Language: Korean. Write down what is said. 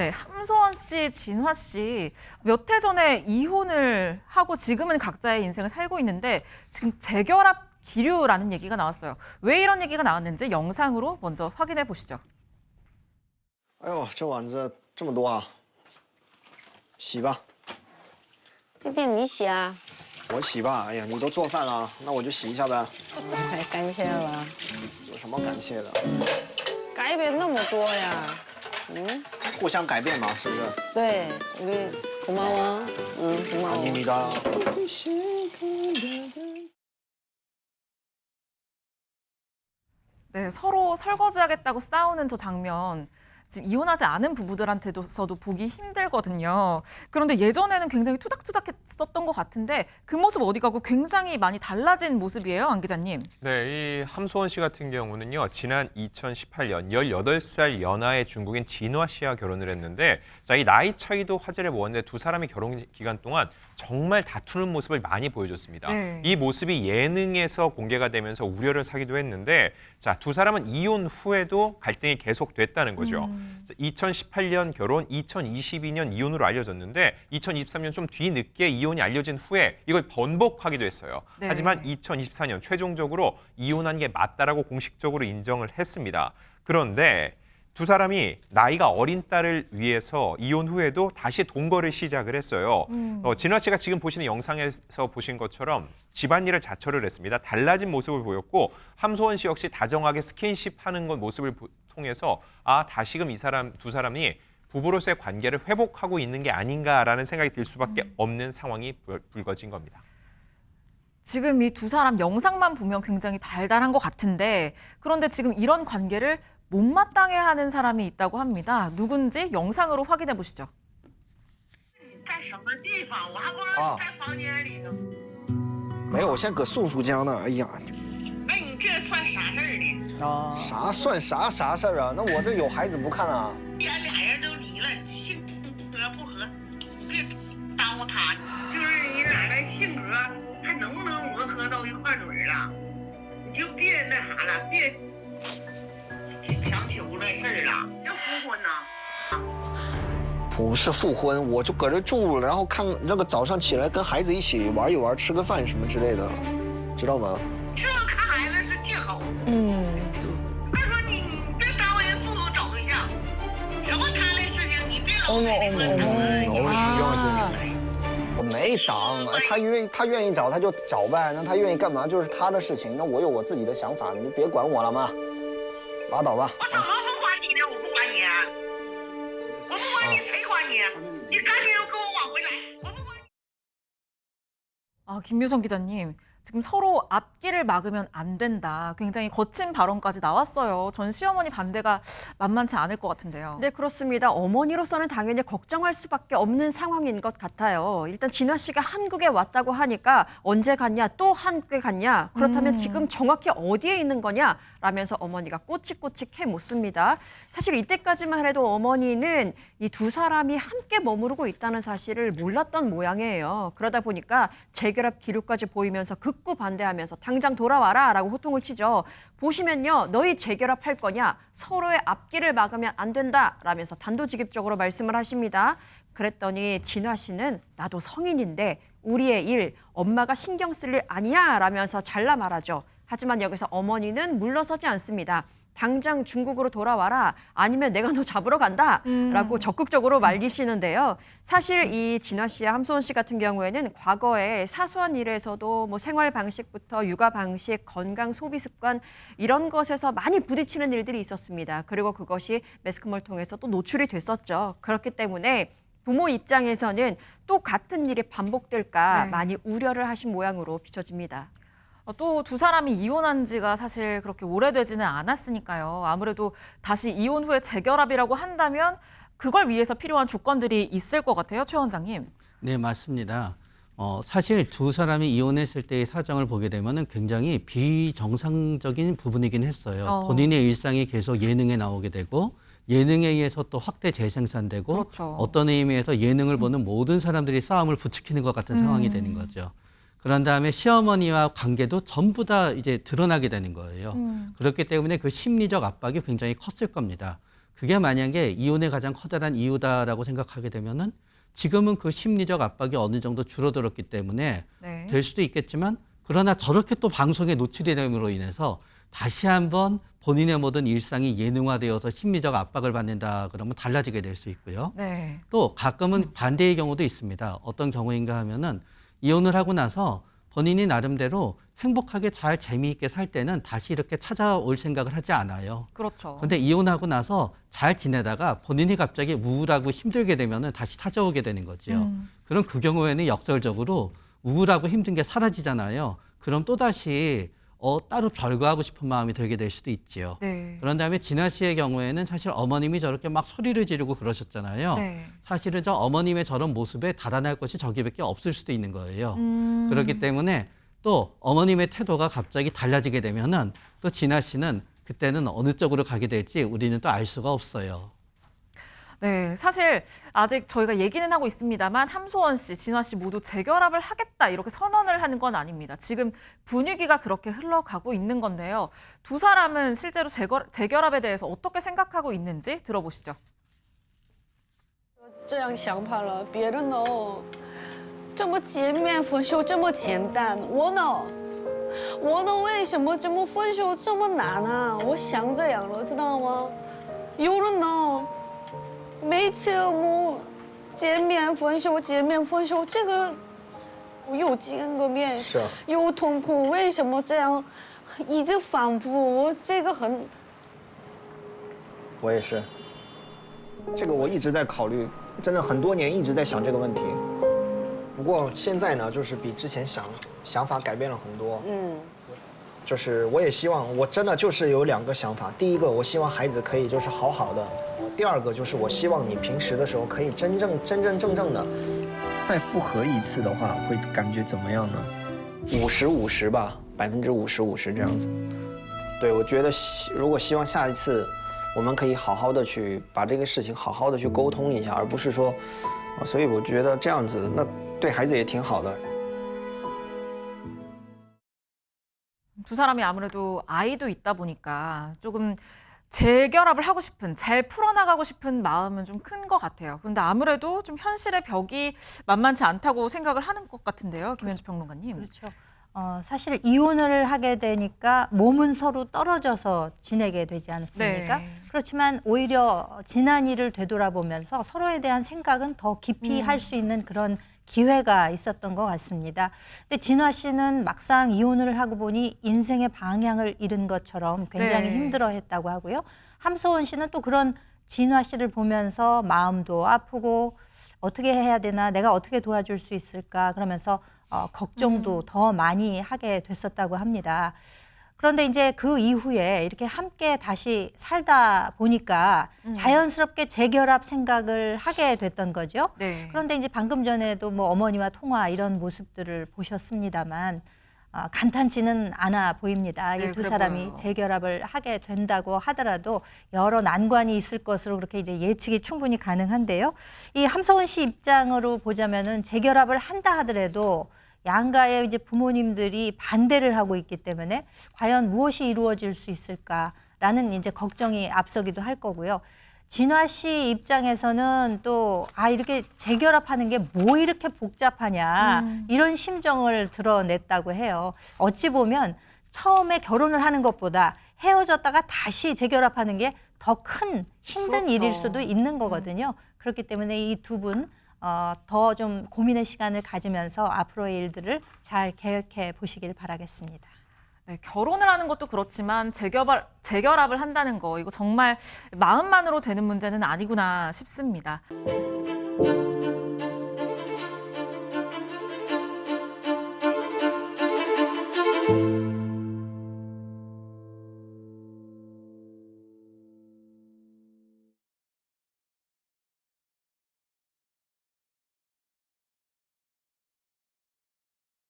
네, 함소원 씨, 진화 씨 몇 해 전에 이혼을 하고 지금은 각자의 인생을 살고 있는데 지금 재결합 기류라는 얘기가 나왔어요. 왜 이런 얘기가 나왔는지 영상으로 먼저 확인해 보시죠. 哎呦，这碗子这么多啊！洗吧，今天你洗啊？我洗吧。哎呀，你都做饭了，那我就洗一下呗。太感谢了，有什么感谢的？改变那么多呀。互相改变嘛，是不是？对，우리 고마워. 고마워. 아닙니다. 네, 서로 설거지하겠다고 싸우는 저 장면. 지금 이혼하지 않은 부부들한테도서도 보기 힘들거든요. 그런데 예전에는 굉장히 투닥투닥했었던 것 같은데 그 모습 어디 가고 굉장히 많이 달라진 모습이에요, 안 기자님. 네, 이 함소원 씨 같은 경우는요. 지난 2018년 18살 연하의 중국인 진화 씨와 결혼을 했는데 자, 이 나이 차이도 화제를 모았는데 두 사람이 결혼 기간 동안 정말 다투는 모습을 많이 보여줬습니다. 네. 이 모습이 예능에서 공개가 되면서 우려를 사기도 했는데 자, 두 사람은 이혼 후에도 갈등이 계속됐다는 거죠. 2018년 결혼, 2022년 이혼으로 알려졌는데 2023년 좀 뒤늦게 이혼이 알려진 후에 이걸 번복하기도 했어요. 네. 하지만 2024년 최종적으로 이혼한 게 맞다라고 공식적으로 인정을 했습니다. 그런데 두 사람이 나이가 어린 딸을 위해서 이혼 후에도 다시 동거를 시작을 했어요. 진화 씨가 지금 보시는 영상에서 보신 것처럼 집안일을 자처를 했습니다. 달라진 모습을 보였고 함소원 씨 역시 다정하게 스킨십하는 것 모습을 통해서 아 다시금 두 사람이 부부로서의 관계를 회복하고 있는 게 아닌가라는 생각이 들 수밖에 없는 상황이 불거진 겁니다. 지금 이 두 사람 영상만 보면 굉장히 달달한 것 같은데 그런데 지금 이런 관계를 못마땅해하는 사람이 있다고 합니다. 누군지 영상으로 확인해 보시죠. 在什么地方？我还不知道你在房间里呢。没有，我先搁素素江呢。哎呀，那你这算啥事儿呢？啥算啥事儿啊？那我这有孩子不看啊？既然俩人都离了，性格不合，别耽误他。就是你俩的性格还能不能磨合到一块儿了？你就别那啥了，别强求的事儿了。要复婚呐？不是复婚，我就搁这住，然后看那个早上起来跟孩子一起玩一玩，吃个饭什么之类的，知道吗？这看孩子是借口。再说你别耽误人素素找对象，什么他的事情你别老给那个我没挡，他愿意找他就找呗，那他愿意干嘛就是他的事情，那我有我自己的想法，你就别管我了嘛，拉倒吧。我怎么不管你呢？我不管你，我不管你，谁管你？你赶紧给我往回来！我不管你。 아, 김유성 기자님. 지금 서로 앞길을 막으면 안 된다. 굉장히 거친 발언까지 나왔어요. 전 시어머니 반대가 만만치 않을 것 같은데요. 네, 그렇습니다. 어머니로서는 당연히 걱정할 수밖에 없는 상황인 것 같아요. 일단 진화 씨가 한국에 왔다고 하니까 언제 갔냐, 또 한국에 갔냐, 그렇다면 지금 정확히 어디에 있는 거냐 라면서 어머니가 꼬치꼬치 캐 묻습니다. 사실 이때까지만 해도 어머니는 이 두 사람이 함께 머무르고 있다는 사실을 몰랐던 모양이에요. 그러다 보니까 재결합 기류까지 보이면서 극구 반대하면서 당장 돌아와라 라고 호통을 치죠. 보시면요. 너희 재결합할 거냐? 서로의 앞길을 막으면 안 된다 라면서 단도직입적으로 말씀을 하십니다. 그랬더니 진화 씨는 나도 성인인데 우리의 일, 엄마가 신경 쓸 일 아니야 라면서 잘라 말하죠. 하지만 여기서 어머니는 물러서지 않습니다. 당장 중국으로 돌아와라 아니면 내가 너 잡으러 간다 라고 적극적으로 말리시는데요. 사실 이 진화 씨와 함소원 씨 같은 경우에는 과거에 사소한 일에서도 뭐 생활 방식부터 육아 방식, 건강 소비 습관 이런 것에서 많이 부딪히는 일들이 있었습니다. 그리고 그것이 매스컴을 통해서 또 노출이 됐었죠. 그렇기 때문에 부모 입장에서는 또 같은 일이 반복될까 많이 우려를 하신 모양으로 비춰집니다. 또 두 사람이 이혼한 지가 사실 그렇게 오래되지는 않았으니까요. 아무래도 다시 이혼 후에 재결합이라고 한다면 그걸 위해서 필요한 조건들이 있을 것 같아요. 최 원장님. 네, 맞습니다. 사실 두 사람이 이혼했을 때의 사정을 보게 되면 굉장히 비정상적인 부분이긴 했어요. 본인의 일상이 계속 예능에 나오게 되고 예능에 의해서 또 확대 재생산되고 그렇죠. 어떤 의미에서 예능을 보는 모든 사람들이 싸움을 부추기는 것 같은 상황이 되는 거죠. 그런 다음에 시어머니와 관계도 전부 다 이제 드러나게 되는 거예요. 그렇기 때문에 그 심리적 압박이 굉장히 컸을 겁니다. 그게 만약에 이혼의 가장 커다란 이유다라고 생각하게 되면은 지금은 그 심리적 압박이 어느 정도 줄어들었기 때문에 네. 될 수도 있겠지만 그러나 저렇게 또 방송에 노출이 됨으로 인해서 다시 한번 본인의 모든 일상이 예능화되어서 심리적 압박을 받는다 그러면 달라지게 될 수 있고요. 네. 또 가끔은 반대의 경우도 있습니다. 어떤 경우인가 하면은 이혼을 하고 나서 본인이 나름대로 행복하게 잘 재미있게 살 때는 다시 이렇게 찾아올 생각을 하지 않아요. 그렇죠. 근데 이혼하고 나서 잘 지내다가 본인이 갑자기 우울하고 힘들게 되면은 다시 찾아오게 되는 거지요. 그럼 그 경우에는 역설적으로 우울하고 힘든 게 사라지잖아요. 그럼 또다시 따로 별거하고 싶은 마음이 들게 될 수도 있지요. 네. 그런 다음에 진아 씨의 경우에는 사실 어머님이 저렇게 막 소리를 지르고 그러셨잖아요. 네. 사실은 저 어머님의 저런 모습에 달아날 것이 저기밖에 없을 수도 있는 거예요. 그렇기 때문에 또 어머님의 태도가 갑자기 달라지게 되면은 또 진아 씨는 그때는 어느 쪽으로 가게 될지 우리는 또 알 수가 없어요. 네, 사실 아직 저희가 얘기는 하고 있습니다만 함소원 씨, 진화 씨 모두 재결합을 하겠다 이렇게 선언을 하는 건 아닙니다. 지금 분위기가 그렇게 흘러가고 있는 건데요. 두 사람은 실제로 재결합에 대해서 어떻게 생각하고 있는지 들어보시죠. 这样想法了，别人呢这么见面分手这么简单，我呢为什么这么分手这么难啊？我想这样了，知道吗？有人呢每次我见面分手，这个我又见个面，是啊又痛苦，为什么这样一直反复？我这个很。 我也是，这个我一直在考虑，真的很多年一直在想这个问题。不过现在呢，就是比之前想法改变了很多。就是我也希望，我真的就是有2个想法。第一个，我希望孩子可以就是好好的；第二个就是我希望你平时的时候可以真正的再复合一次的话，会感觉怎么样呢？50-50吧，50%-50%这样子。对，我觉得如果希望下一次我们可以好好的去把这个事情好好的去沟通一下，而不是说，所以我觉得这样子那对孩子也挺好的。 두 사람이 아무래도 아이도 있다 보니까 조금 재결합을 하고 싶은, 잘 풀어나가고 싶은 마음은 좀 큰 것 같아요. 그런데 아무래도 좀 현실의 벽이 만만치 않다고 생각을 하는 것 같은데요, 김현주 평론가님. 그렇죠. 사실 이혼을 하게 되니까 몸은 서로 떨어져서 지내게 되지 않습니까? 네. 그렇지만 오히려 지난 일을 되돌아보면서 서로에 대한 생각은 더 깊이 할 수 있는 그런 기회가 있었던 것 같습니다. 근데 진화 씨는 막상 이혼을 하고 보니 인생의 방향을 잃은 것처럼 굉장히 네. 힘들어했다고 하고요. 함소원 씨는 또 그런 진화 씨를 보면서 마음도 아프고 어떻게 해야 되나, 내가 어떻게 도와줄 수 있을까 그러면서 걱정도 더 많이 하게 됐었다고 합니다. 그런데 이제 그 이후에 이렇게 함께 다시 살다 보니까 자연스럽게 재결합 생각을 하게 됐던 거죠. 네. 그런데 이제 방금 전에도 뭐 어머니와 통화 이런 모습들을 보셨습니다만 간단치는 않아 보입니다. 네, 이 두 그래 사람이 보여요. 재결합을 하게 된다고 하더라도 여러 난관이 있을 것으로 그렇게 이제 예측이 충분히 가능한데요. 이 함소원 씨 입장으로 보자면은 재결합을 한다 하더라도 양가의 이제 부모님들이 반대를 하고 있기 때문에 과연 무엇이 이루어질 수 있을까라는 이제 걱정이 앞서기도 할 거고요. 진화 씨 입장에서는 또 이렇게 재결합하는 게 뭐 이렇게 복잡하냐 이런 심정을 드러냈다고 해요. 어찌 보면 처음에 결혼을 하는 것보다 헤어졌다가 다시 재결합하는 게 더 큰 힘든 그렇죠. 일일 수도 있는 거거든요. 그렇기 때문에 이 두 분 더 좀 고민의 시간을 가지면서 앞으로의 일들을 잘 계획해 보시길 바라겠습니다. 네, 결혼을 하는 것도 그렇지만 재결합을 한다는 거 이거 정말 마음만으로 되는 문제는 아니구나 싶습니다.